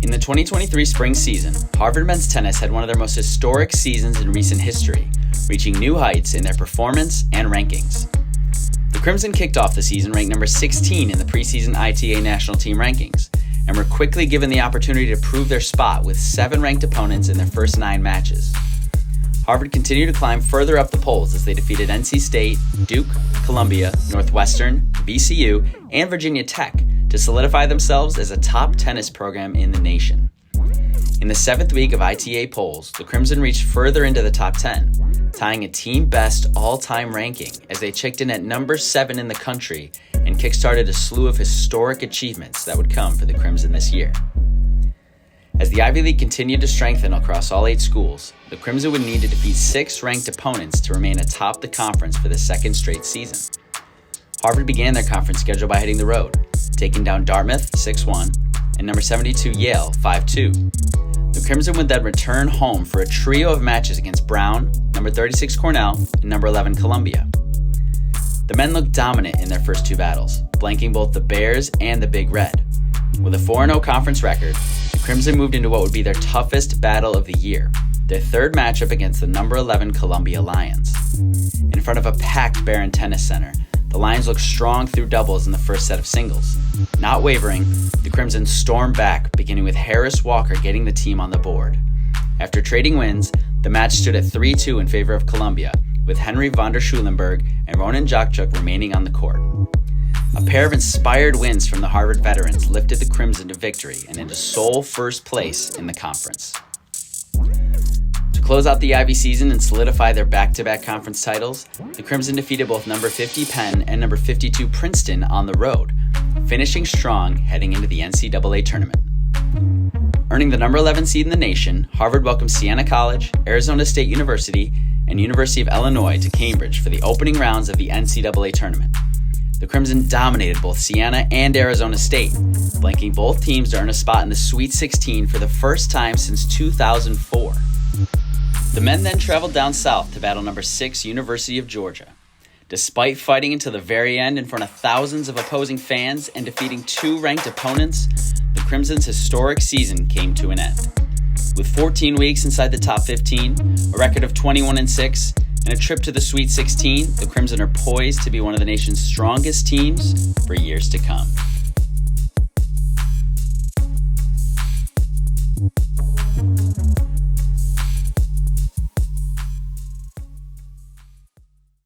In the 2023 spring season, Harvard men's tennis had one of their most historic seasons in recent history, reaching new heights in their performance and rankings. The Crimson kicked off the season ranked number 16 in the preseason ITA national team rankings, and were quickly given the opportunity to prove their spot with 7 ranked opponents in their first 9 matches. Harvard continued to climb further up the polls as they defeated NC State, Duke, Columbia, Northwestern, VCU, and Virginia Tech to solidify themselves as a top tennis program in the nation. In the 7th week of ITA polls, the Crimson reached further into the top 10, tying a team-best all-time ranking as they checked in at number 7 in the country and kickstarted a slew of historic achievements that would come for the Crimson this year. As the Ivy League continued to strengthen across all 8 schools, the Crimson would need to defeat 6 ranked opponents to remain atop the conference for the second straight season. Harvard began their conference schedule by hitting the road, taking down Dartmouth 6-1 and number 72 Yale 5-2. The Crimson would then return home for a trio of matches against Brown, number 36 Cornell, and number 11 Columbia. The men looked dominant in their first 2 battles, blanking both the Bears and the Big Red. With a 4-0 conference record, the Crimson moved into what would be their toughest battle of the year, their 3rd matchup against the number 11 Columbia Lions. In front of a packed Barron Tennis Center, the Lions looked strong through doubles in the first set of singles. Not wavering, the Crimson stormed back, beginning with Harris Walker getting the team on the board. After trading wins, the match stood at 3-2 in favor of Columbia, with Henry von der Schulenburg and Ronan Jakchuk remaining on the court. A pair of inspired wins from the Harvard veterans lifted the Crimson to victory and into sole first place in the conference. To close out the Ivy season and solidify their back-to-back conference titles, the Crimson defeated both number 50 Penn and number 52 Princeton on the road, finishing strong heading into the NCAA tournament. Earning the number 11 seed in the nation, Harvard welcomed Siena College, Arizona State University, and University of Illinois to Cambridge for the opening rounds of the NCAA tournament. The Crimson dominated both Siena and Arizona State, blanking both teams to earn a spot in the Sweet 16 for the first time since 2004. The men then traveled down south to battle number 6 University of Georgia. Despite fighting until the very end in front of thousands of opposing fans and defeating 2 ranked opponents, the Crimson's historic season came to an end. With 14 weeks inside the top 15, a record of 21-6, and a trip to the Sweet 16, the Crimson are poised to be one of the nation's strongest teams for years to come.